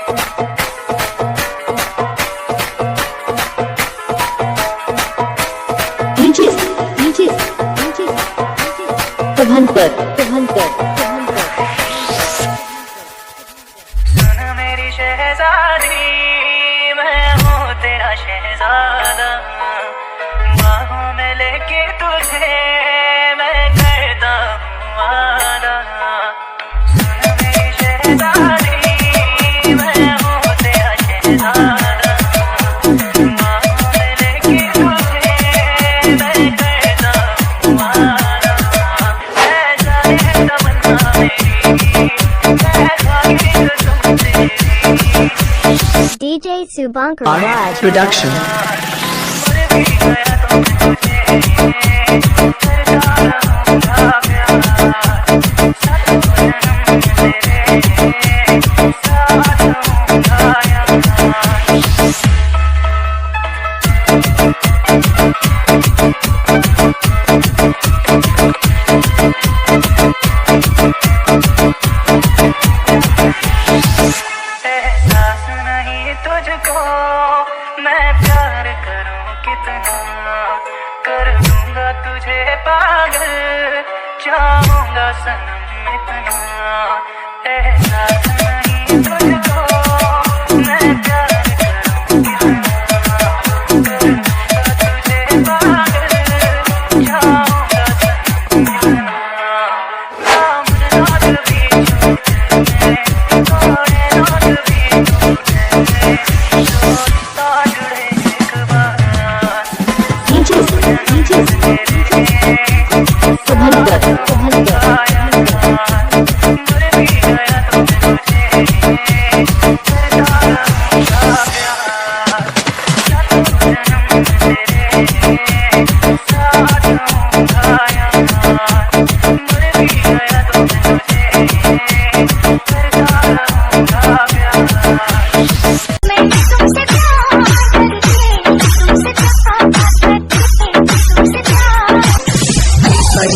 सुन मेरी शहजादी, मैं हूँ तेरा शहजादा, बाहों में लेके तुझे मैं करता हूँ वादा। सुन मेरी शहजादी, मैं हूँ तेरा शहजादा, बाहों में लेके तुझे मैं करता हूँ वादा। ऐसा है तमन्ना मेरी, DJ Subankar Raj Production. तुझको मैं प्यार करूं कितना, कर दूंगा तुझे पागल, चाहूंगा सनम इतना। एहसास नहीं तुझको मैं प्यार करूं कितना, कर दूंगा तुझे पागल, चाहूंगा सनम इतना। नाम रात भी छूटे थोड़े रात भी छूटे,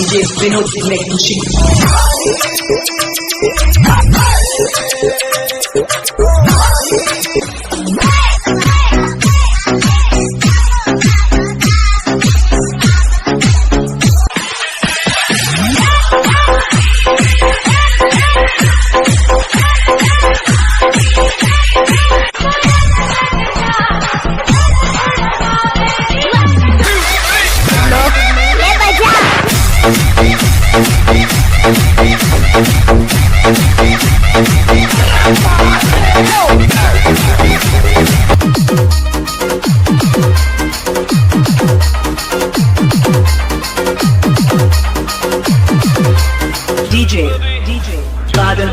DJ Vinod is making sheet. DJ Father